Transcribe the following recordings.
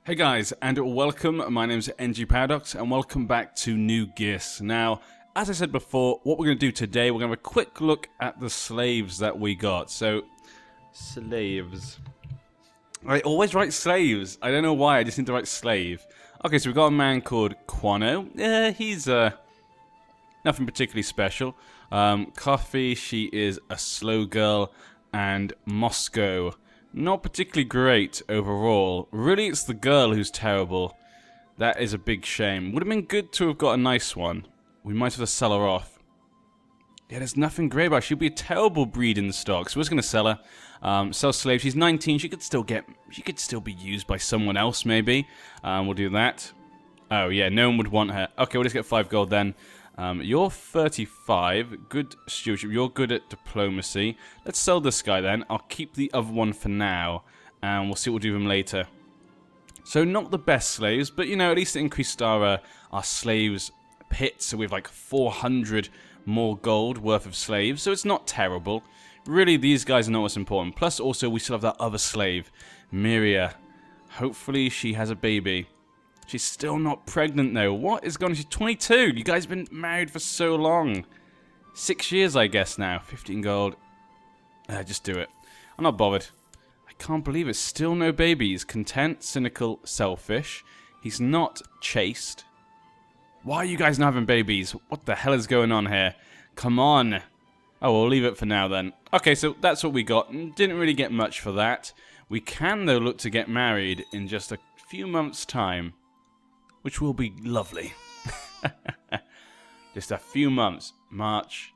Hey guys, and welcome. My name's NG Paradox, and welcome back to New Ghis. Now, as I said before, what we're going to do today, we're going to have a quick look at the slaves that we got. So, slaves. I always write slaves. I don't know why, I just need to write slave. Okay, so we've got a man called Quano. He's nothing particularly special. Coffee, she is a slow girl, and Moscow. Not particularly great overall. Really, it's the girl who's terrible. That is a big shame. Would have been good to have got a nice one. We might have to sell her off. Yeah, there's nothing great about her. She'd be a terrible breed in stock. So we're just gonna sell her. Sell slave. She's 19. She could still be used by someone else, maybe. We'll do that. Oh yeah, no one would want her. Okay, we'll just get 5 gold then. You're 35, good stewardship, you're good at diplomacy. Let's sell this guy then, I'll keep the other one for now, and we'll see what we'll do with him later. So not the best slaves, but you know, at least it increased our slaves pit, so we have like 400 more gold worth of slaves, so it's not terrible. Really, these guys are not what's important. Plus also, we still have that other slave, Miria. Hopefully she has a baby. She's still not pregnant though. What is going on? She's 22. You guys have been married for so long. 6 years, I guess now. 15 gold. Just do it. I'm not bothered. I can't believe it. Still no babies. Content, cynical, selfish. He's not chaste. Why are you guys not having babies? What the hell is going on here? Come on. Oh, we'll leave it for now then. Okay, so that's what we got. Didn't really get much for that. We can, though, look to get married in just a few months' time. Which will be lovely. Just a few months. March.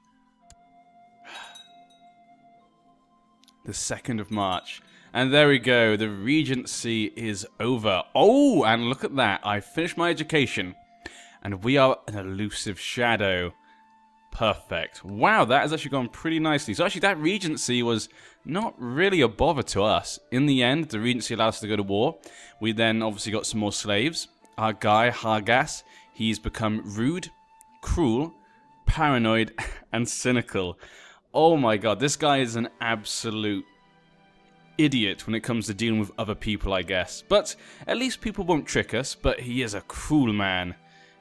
The 2nd of March. And there we go. The regency is over. Oh, and look at that. I finished my education. And we are an elusive shadow. Perfect. Wow, that has actually gone pretty nicely. So actually that regency was not really a bother to us. In the end, the regency allowed us to go to war. We then obviously got some more slaves. Our guy, Hargas, he's become rude, cruel, paranoid, and cynical. Oh my god, this guy is an absolute idiot when it comes to dealing with other people, I guess. But at least people won't trick us, but he is a cruel man.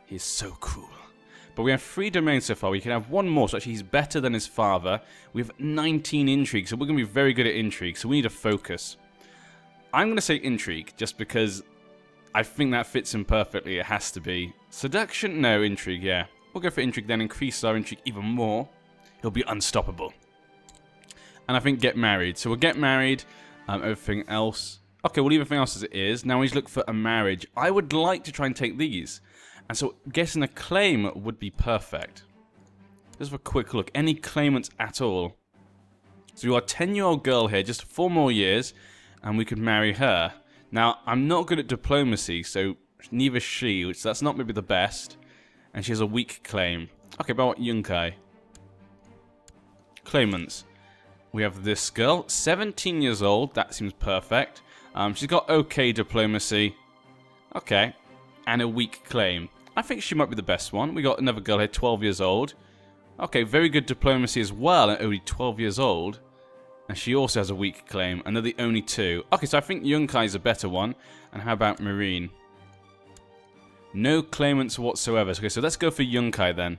He is so cruel. But we have 3 domains so far. We can have 1 more, so actually he's better than his father. We have 19 intrigue, so we're going to be very good at intrigue, so we need to focus. I'm going to say intrigue, just because I think that fits him perfectly. It has to be. Seduction? No, intrigue, yeah. We'll go for intrigue then, increase our intrigue even more. He'll be unstoppable. And I think get married. So we'll get married. Everything else. Okay, we'll leave everything else as it is. Now we need to look for a marriage. I would like to try and take these. And so getting a claim would be perfect. Just for a quick look. Any claimants at all? So we got a 10-year-old girl here, just 4 more years, and we could marry her. Now, I'm not good at diplomacy, so neither is she, which that's not maybe the best. And she has a weak claim. Okay, but what Yunkai? Claimants. We have this girl, 17 years old, that seems perfect. She's got okay diplomacy. Okay. And a weak claim. I think she might be the best one. We got another girl here, 12 years old. Okay, very good diplomacy as well, and only 12 years old. And she also has a weak claim, and they're the only 2. Okay, so I think Yunkai is a better one. And how about Marine? No claimants whatsoever. Okay, so let's go for Yunkai then.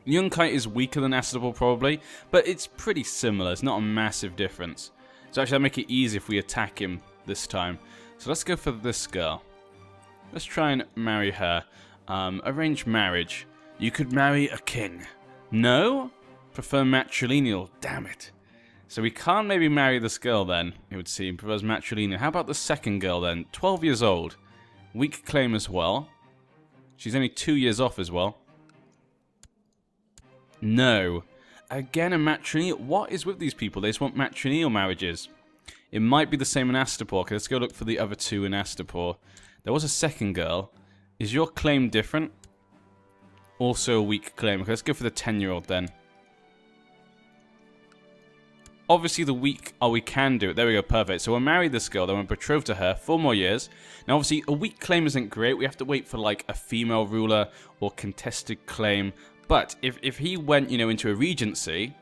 Yunkai is weaker than Astapor probably, but it's pretty similar. It's not a massive difference. So actually, that'll make it easy if we attack him this time. So let's go for this girl. Let's try and marry her. Arrange marriage. You could marry a king. No? Prefer matrilineal. Damn it. So we can't maybe marry this girl then, it would seem. Prefers matrilineal. How about the second girl then? 12 years old. Weak claim as well. She's only 2 years off as well. No. Again, a matrilineal. What is with these people? They just want matrilineal marriages. It might be the same in Astapor. Okay, let's go look for the other 2 in Astapor. There was a second girl. Is your claim different? Also a weak claim. Okay, let's go for the 10-year-old then. Obviously the weak... Oh, we can do it. There we go, perfect. So we'll marry this girl, then we'll betroth to her. 4 more years. Now, obviously, a weak claim isn't great. We have to wait for, like, a female ruler or contested claim. But if he went, you know, into a regency,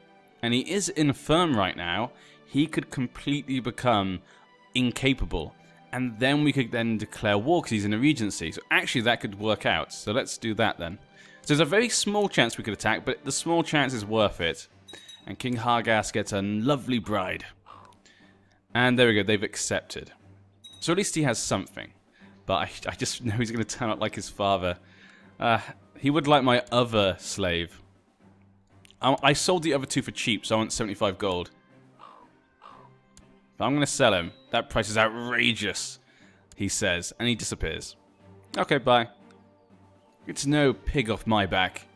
and he is infirm right now, he could completely become incapable. And then we could then declare war because he's in a regency. So actually that could work out. So let's do that then. So there's a very small chance we could attack, but the small chance is worth it. And King Hargas gets a lovely bride. And there we go, they've accepted. So at least he has something. But I just know he's going to turn out like his father. He would like my other slave. I sold the other two for cheap, so I want 75 gold. But I'm going to sell him. That price is outrageous, he says, and he disappears. Okay, bye. It's no pig off my back.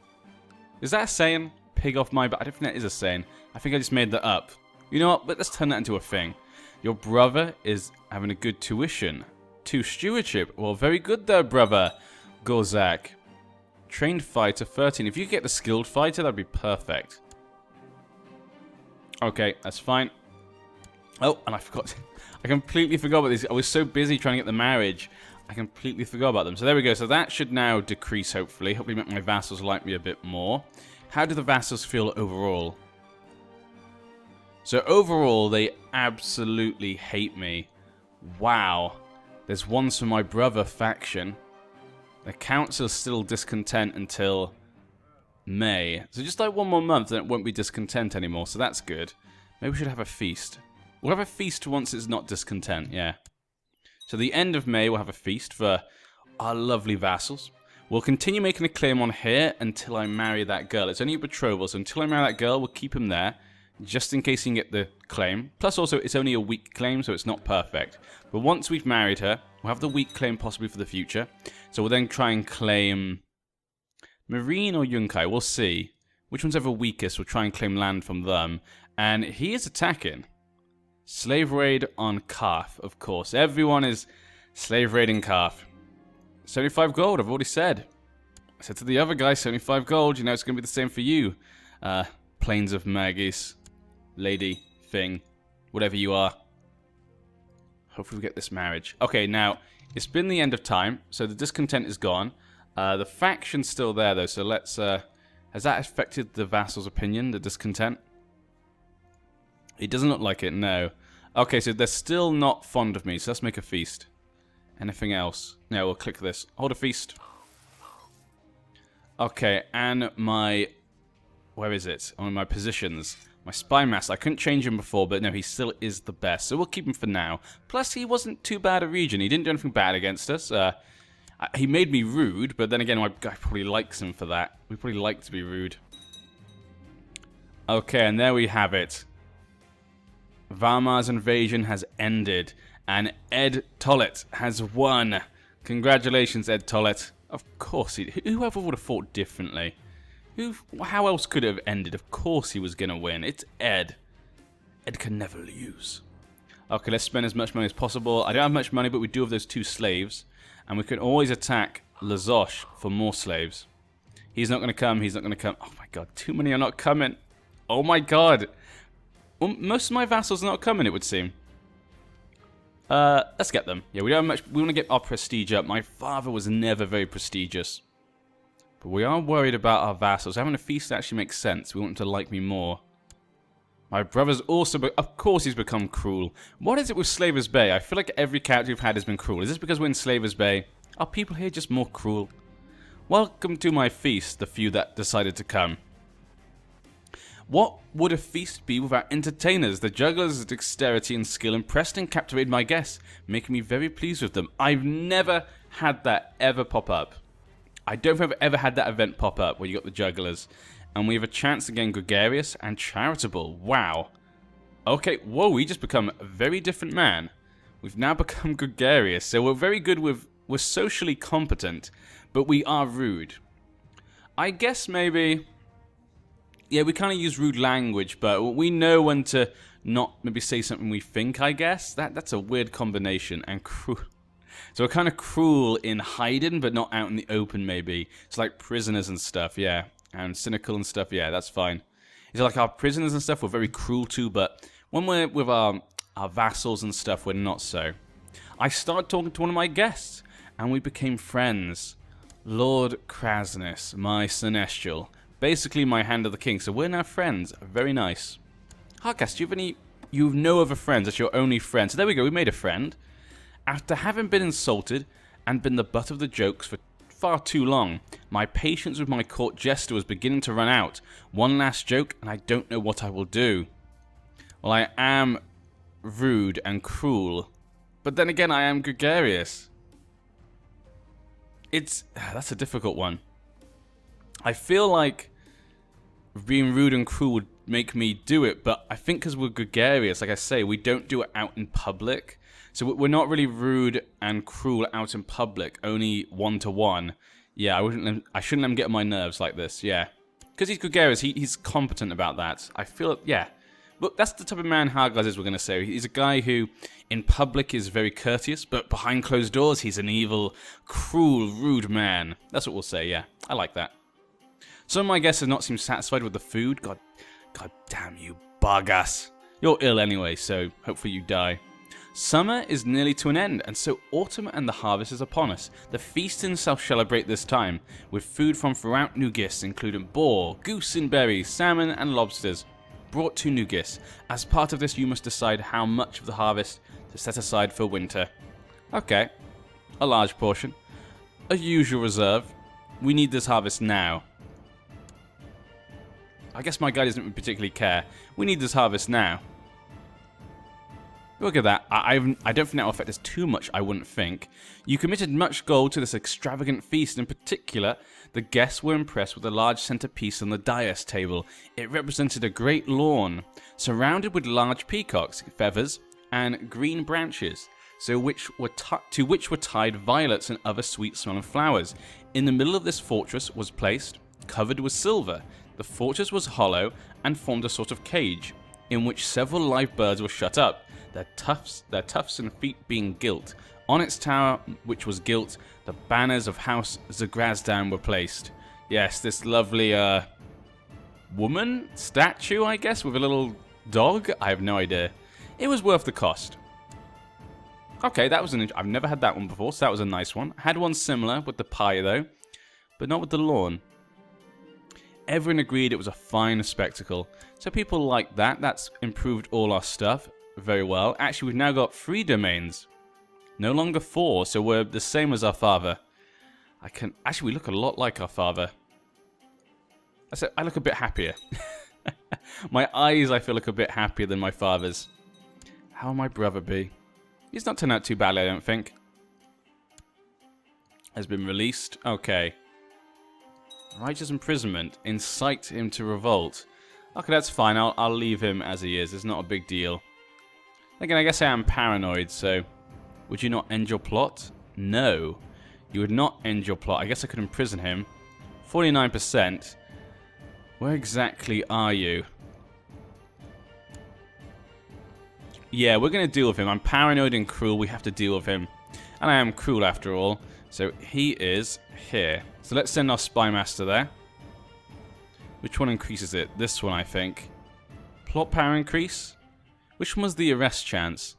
Is that a saying? Pig off my back? I don't think that is a saying. I think I just made that up. You know what? But let's turn that into a thing. Your brother is having a good tuition. 2 stewardship. Well, very good there, brother. Gozak. Trained fighter, 13. If you get the skilled fighter, that'd be perfect. Okay, that's fine. Oh, and I forgot. I completely forgot about this. I was so busy trying to get the marriage. I completely forgot about them. So there we go. So that should now decrease, hopefully. Hopefully make my vassals like me a bit more. How do the vassals feel overall? So overall, they absolutely hate me. Wow. There's ones from my brother faction. The council's still discontent until May. So just like one more month, then it won't be discontent anymore. So that's good. Maybe we should have a feast. We'll have a feast once it's not discontent, yeah. So the end of May, we'll have a feast for our lovely vassals. We'll continue making a claim on here until I marry that girl. It's only a betrothal, so until I marry that girl, we'll keep him there. Just in case he can get the claim. Plus also, it's only a weak claim, so it's not perfect. But once we've married her, we'll have the weak claim possibly for the future. So we'll then try and claim Marine or Yunkai. We'll see. Which one's ever weakest, we'll try and claim land from them. And he is attacking. Slave raid on Calf, of course. Everyone is slave raiding Calf. 75 gold, I've already said. I said to the other guy, 75 gold. You know, it's going to be the same for you. Plains of Magis. Lady, thing, whatever you are. Hopefully we get this marriage. Okay, now, it's been the end of time, so the discontent is gone. The faction's still there, though, so let's... has that affected the vassal's opinion, the discontent? It doesn't look like it, no. Okay, so they're still not fond of me, so let's make a feast. Anything else? No, we'll click this. Hold a feast. Okay, and my... Where is it? On my positions. My spy master. I couldn't change him before, but no, he still is the best. So we'll keep him for now. Plus, he wasn't too bad a region. He didn't do anything bad against us. He made me rude, but then again, my guy probably likes him for that. We probably like to be rude. Okay, and there we have it. Varmar's invasion has ended, and Ed Tollett has won. Congratulations, Ed Tollett. Of course, whoever would have thought differently? How else could it have ended? Of course he was going to win. It's Ed. Ed can never lose. Okay, let's spend as much money as possible. I don't have much money, but we do have those 2 slaves. And we can always attack Lazosh for more slaves. He's not going to come. He's not going to come. Oh my god, too many are not coming. Oh my god. Well, most of my vassals are not coming, it would seem. Let's get them. Yeah, we don't have much. We want to get our prestige up. My father was never very prestigious. But we are worried about our vassals. Having a feast actually makes sense. We want them to like me more. My brother's also... Of course he's become cruel. What is it with Slaver's Bay? I feel like every character we've had has been cruel. Is this because we're in Slaver's Bay? Are people here just more cruel? Welcome to my feast, the few that decided to come. What would a feast be without entertainers? The jugglers' dexterity and skill impressed and captivated my guests, making me very pleased with them. I've never had that ever pop up. I don't think I've ever had that event pop up where you got the jugglers. And we have a chance to gain gregarious and charitable. Wow. Okay, whoa, we just become a very different man. We've now become gregarious. So we're very good with... We're socially competent, but we are rude. I guess maybe... Yeah, we kind of use rude language, but we know when to not maybe say something we think, I guess. That's a weird combination. And cruel. So we're kind of cruel in hiding, but not out in the open, maybe. It's like prisoners and stuff, yeah. And cynical and stuff, yeah, that's fine. It's like our prisoners and stuff we're very cruel to, but when we're with our vassals and stuff, we're not so. I started talking to one of my guests, and we became friends. Lord Krasnus, my Celestial. Basically my hand of the king, so we're now friends. Very nice. Harkas, do you have any... You have no other friends, that's your only friend. So there we go, we made a friend. After having been insulted and been the butt of the jokes for far too long, my patience with my court jester was beginning to run out. One last joke, and I don't know what I will do. Well, I am rude and cruel, but then again, I am gregarious. That's a difficult one. I feel like being rude and cruel would make me do it, but I think because we're gregarious, like I say, we don't do it out in public. So we're not really rude and cruel out in public, only one-to-one. Yeah, I shouldn't let him get on my nerves like this, yeah. Because he's gregarious, he's competent about that. I feel, yeah. But that's the type of man Harglass is, we're going to say. He's a guy who, in public, is very courteous, but behind closed doors, he's an evil, cruel, rude man. That's what we'll say, yeah. I like that. Some of my guests have not seemed satisfied with the food. God damn you, Bargas. You're ill anyway, so hopefully you die. Summer is nearly to an end, and so autumn and the harvest is upon us. The feasting shall celebrate this time, with food from throughout New Ghis, including boar, goose and berries, salmon and lobsters, brought to New Ghis. As part of this, you must decide how much of the harvest to set aside for winter. Okay, a large portion. A usual reserve. We need this harvest now. I guess my guy doesn't particularly care. We need this harvest now. Look at that. I don't think that will affect us too much, I wouldn't think. You committed much gold to this extravagant feast. In particular, the guests were impressed with the large centerpiece on the dais table. It represented a great lawn, surrounded with large peacocks, feathers, and green branches, to which were tied violets and other sweet-smelling flowers. In the middle of this fortress was placed, covered with silver. The fortress was hollow and formed a sort of cage, in which several live birds were shut up, their tufts and feet being gilt. On its tower, which was gilt, the banners of House Zagrazdan were placed. Yes, this lovely, woman statue, I guess, with a little dog? I have no idea. It was worth the cost. Okay, that was I've never had that one before, so that was a nice one. I had one similar with the pie, though, but not with the lawn. Everyone agreed it was a fine spectacle, so people like that. That's improved all our stuff very well. Actually, we've now got 3 domains, no longer 4, so we're the same as our father. Actually, we look a lot like our father. I look a bit happier. My eyes, I feel, look a bit happier than my father's. How will my brother be? He's not turned out too badly, I don't think. Has been released. Okay. Righteous imprisonment. Incite him to revolt. Okay, that's fine. I'll leave him as he is. It's not a big deal. Again, I guess I am paranoid, so... Would you not end your plot? No. You would not end your plot. I guess I could imprison him. 49%. Where exactly are you? Yeah, we're going to deal with him. I'm paranoid and cruel. We have to deal with him. And I am cruel after all. So he is here. So let's send our spy master there. Which one increases it? This one, I think. Plot power increase? Which one was the arrest chance?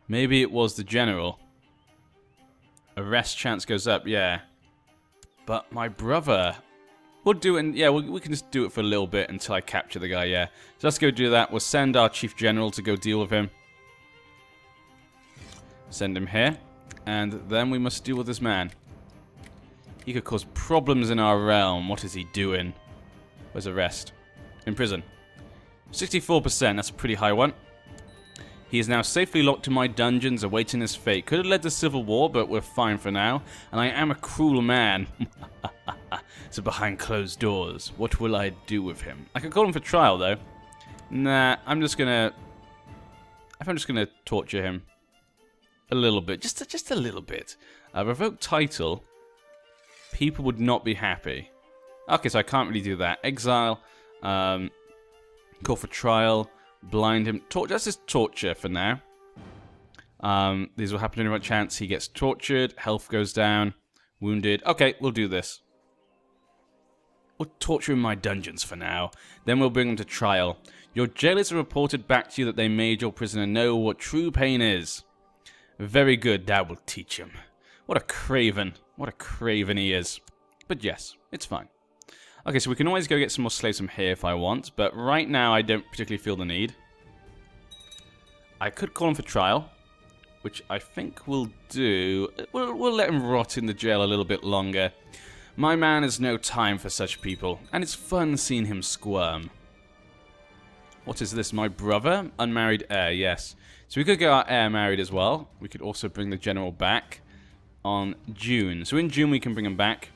Maybe it was the general. Arrest chance goes up, yeah. But my brother... We'll do it, yeah, we can just do it for a little bit until I capture the guy, yeah. So let's go do that. We'll send our chief general to go deal with him. Send him here. And then we must deal with this man. He could cause problems in our realm. What is he doing? Where's arrest? In prison. 64%, that's a pretty high one. He is now safely locked in my dungeons, awaiting his fate. Could have led to civil war, but we're fine for now. And I am a cruel man. So behind closed doors, what will I do with him? I could call him for trial, though. Nah, I'm just gonna torture him. A little bit. Just a little bit. Revoke title. People would not be happy. Okay, so I can't really do that. Exile. Call for trial. Blind him. That's just torture for now. These will happen in a chance. He gets tortured. Health goes down. Wounded. Okay, we'll do this. We'll torture in my dungeons for now. Then we'll bring him to trial. Your jailers have reported back to you that they made your prisoner know what true pain is. Very good. That will teach him. What a craven. What a craven he is. But yes, it's fine. Okay, so we can always go get some more slaves from here if I want, but right now I don't particularly feel the need. I could call him for trial. which I think we'll do. We'll let him rot in the jail a little bit longer. My man has no time for such people, and it's fun seeing him squirm. What is this, my brother? Unmarried heir, yes. So we could get our heir married as well. We could also bring the general back on June. So in June we can bring him back.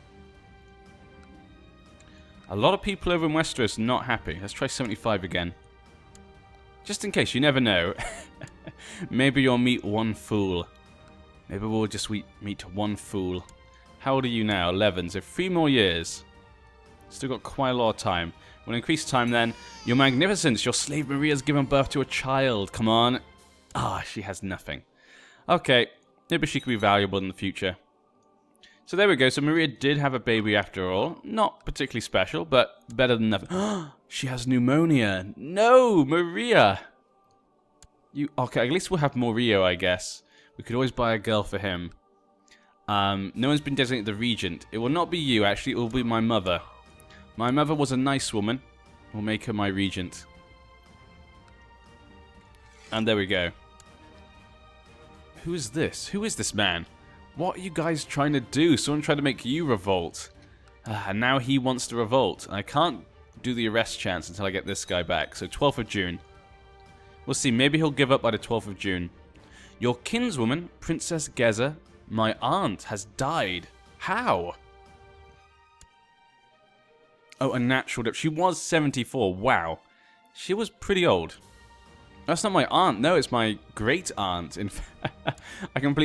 A lot of people over in Westeros not happy. Let's try 75 again. Just in case, you never know. Maybe you'll meet one fool. Maybe we'll just meet one fool. How old are you now? 11, so 3 more years. Still got quite a lot of time. We'll increase time then. Your Magnificence, your slave Maria's given birth to a child. Come on. Ah, she has nothing. Okay, maybe she could be valuable in the future. So there we go. So Maria did have a baby after all. Not particularly special, but better than nothing. She has pneumonia. No, Maria. Okay, at least we'll have Morio, I guess. We could always buy a girl for him. No one's been designated the regent. It will not be you, actually. It will be my mother. My mother was a nice woman. We'll make her my regent. And there we go. Who is this? Who is this man? What are you guys trying to do? Someone tried to make you revolt. And now he wants to revolt. I can't do the arrest chance until I get this guy back. So 12th of June. We'll see. Maybe he'll give up by the 12th of June. Your kinswoman, Princess Ghis, my aunt, has died. How? Oh, a natural death. She was 74. Wow. She was pretty old. That's not my aunt. No, it's my great aunt. In fact,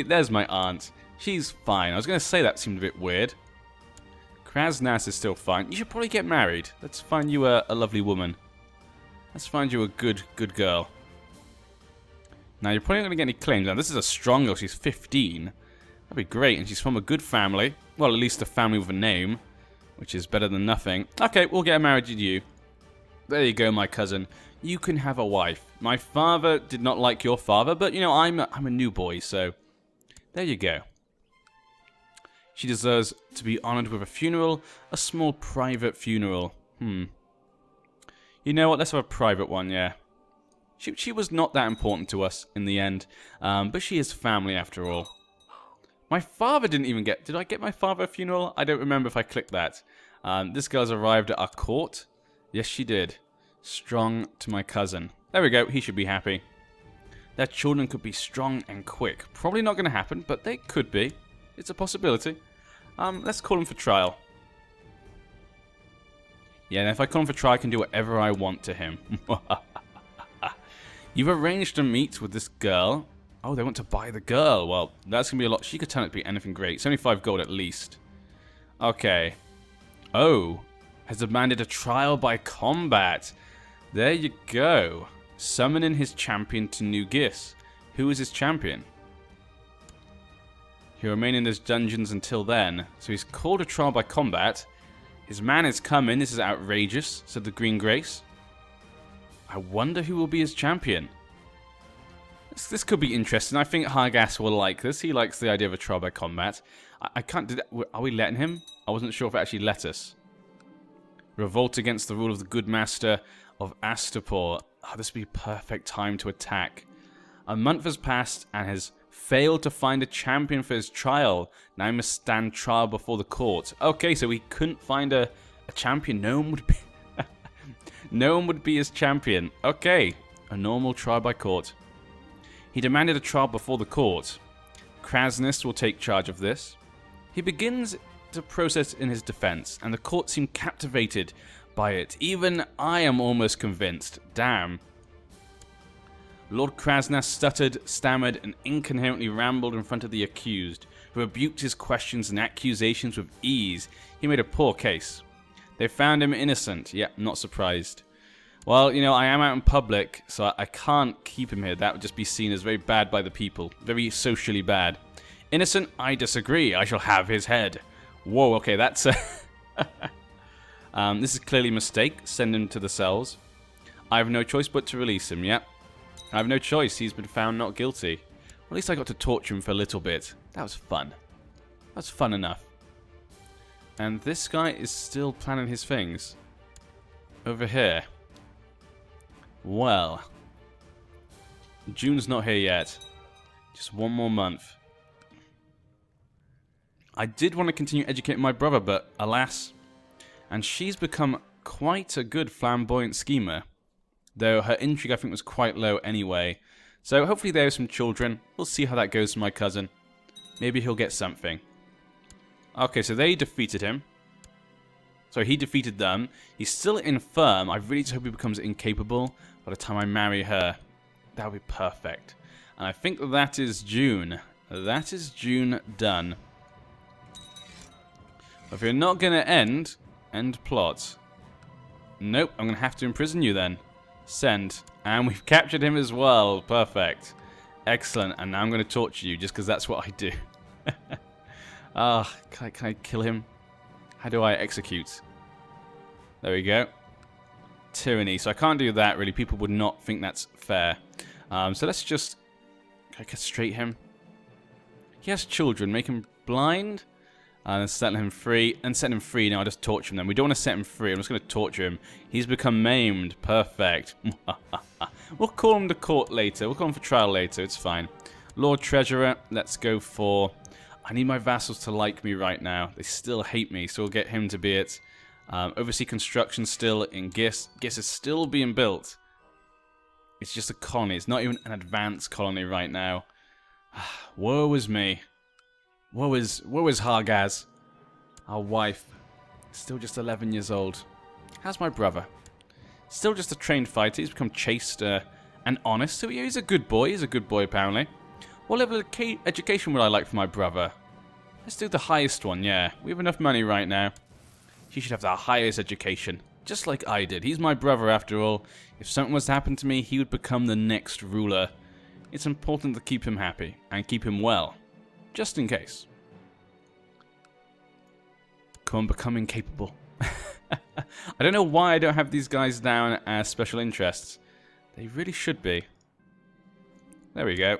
there's my aunt. She's fine. I was going to say that seemed a bit weird. Krasnas is still fine. You should probably get married. Let's find you a lovely woman. Let's find you a good girl. Now, you're probably not going to get any claims. Now, this is a strong girl. She's 15. That'd be great. And she's from a good family. Well, at least a family with a name, which is better than nothing. Okay, we'll get married to you. There you go, my cousin. You can have a wife. My father did not like your father, but, you know, I'm a new boy, so there you go. She deserves to be honored with a funeral, a small private funeral. You know what? Let's have a private one, yeah. She was not that important to us in the end, but she is family after all. My father didn't even get... Did I get my father a funeral? I don't remember if I clicked that. This girl's arrived at our court. Yes, she did. Strong to my cousin. There we go. He should be happy. Their children could be strong and quick. Probably not going to happen, but they could be. It's a possibility. Let's call him for trial. Yeah, and if I call him for trial, I can do whatever I want to him. You've arranged to meet with this girl. Oh, they want to buy the girl. Well, that's going to be a lot. She could turn out to be anything great. 75 gold at least. Okay. Oh. Has demanded a trial by combat. There you go. Summoning his champion to New Ghis. Who is his champion? He'll remain in his dungeons until then. So he's called a trial by combat. His man is coming. This is outrageous, said the Green Grace. I wonder who will be his champion. This could be interesting. I think Hargas will like this. He likes the idea of a trial by combat. I can't do that. Are we letting him? I wasn't sure if it actually let us. Revolt against the rule of the good master of Astapor. Oh, this would be perfect time to attack. A month has passed and has failed to find a champion for his trial. Now he must stand trial before the court. Okay, so we couldn't find a champion. No one would be... no one would be his champion. Okay, a normal trial by court. He demanded a trial before the court. Krasnas will take charge of this. He begins to process in his defense, and the court seemed captivated by it. Even I am almost convinced. Damn. Lord Krasnas stuttered, stammered, and incoherently rambled in front of the accused, who rebuked his questions and accusations with ease. He made a poor case. They found him innocent. Yeah, not surprised. Well, you know, I am out in public, so I can't keep him here. That would just be seen as very bad by the people. Very socially bad. Innocent? I disagree. I shall have his head. Whoa, okay, that's... this is clearly a mistake. Send him to the cells. I have no choice but to release him, yep. I have no choice. He's been found not guilty. Well, at least I got to torture him for a little bit. That was fun. That's fun enough. And this guy is still planning his things. Over here. Well. June's not here yet. Just one more month. I did want to continue educating my brother, but alas. And she's become quite a good flamboyant schemer. Though her intrigue, I think, was quite low anyway. So hopefully there are some children. We'll see how that goes for my cousin. Maybe he'll get something. Okay, so they defeated him. So he defeated them. He's still infirm. I really just hope he becomes incapable by the time I marry her. That would be perfect. And I think that is June. That is June done. If you're not going to end plot. Nope, I'm going to have to imprison you then. Send. And we've captured him as well. Perfect. Excellent. And now I'm going to torture you just because that's what I do. Can I kill him? How do I execute? There we go. Tyranny. So I can't do that, really. People would not think that's fair. So let's just... Can I castrate him? He has children. Make him blind. And set him free. And set him free. Now I just torture him then. We don't want to set him free. I'm just going to torture him. He's become maimed. Perfect. We'll call him to court later. We'll call him for trial later. It's fine. Lord Treasurer. Let's go for... I need my vassals to like me right now. They still hate me, so we'll get him to be it. Oversee construction still in Ghis. Ghis is still being built. It's just a colony. It's not even an advanced colony right now. Woe is me. Woe is Hargaz. Our wife. Still just 11 years old. How's my brother? Still just a trained fighter. He's become chaste and honest. So yeah, he's a good boy. He's a good boy, apparently. What level of education would I like for my brother? Let's do the highest one, yeah. We have enough money right now. He should have the highest education. Just like I did. He's my brother after all. If something was to happen to me, he would become the next ruler. It's important to keep him happy. And keep him well. Just in case. Come on, become incapable. I don't know why I don't have these guys down as special interests. They really should be. There we go.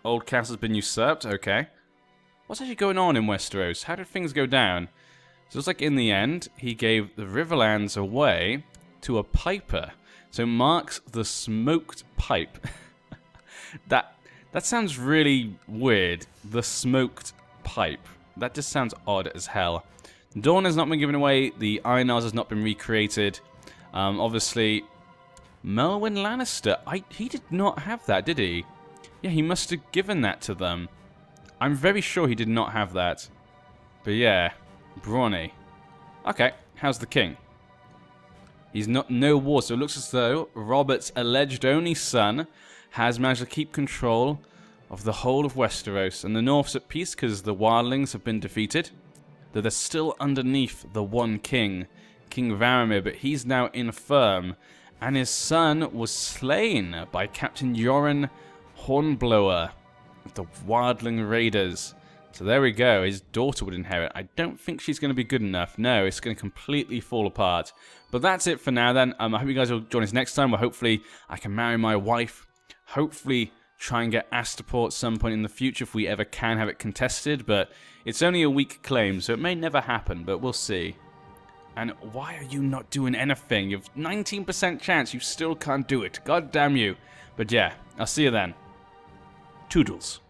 Old castle's been usurped, okay. What's actually going on in Westeros? How did things go down? So it looks like in the end, he gave the Riverlands away to a piper. So Mark's the smoked pipe. That sounds really weird. The smoked pipe. That just sounds odd as hell. Dawn has not been given away. The Iron Isles has not been recreated. Obviously, Melwyn Lannister. He did not have that, did he? Yeah, he must have given that to them. I'm very sure he did not have that. But yeah, Brawny. Okay, how's the king? He's not no war, so it looks as though Robert's alleged only son has managed to keep control of the whole of Westeros. And the North's at peace because the wildlings have been defeated. Though they're still underneath the one king, King Varamir, but he's now infirm. And his son was slain by Captain Yoren Hornblower of the Wildling Raiders. So there we go. His daughter would inherit. I don't think she's going to be good enough. No, it's going to completely fall apart. But that's it for now then. I hope you guys will join us next time where hopefully I can marry my wife. Hopefully try and get Astapor at some point in the future if we ever can have it contested. But it's only a weak claim, so it may never happen. But we'll see. And why are you not doing anything? You have 19% chance. You still can't do it. God damn you. But yeah, I'll see you then. Toodles.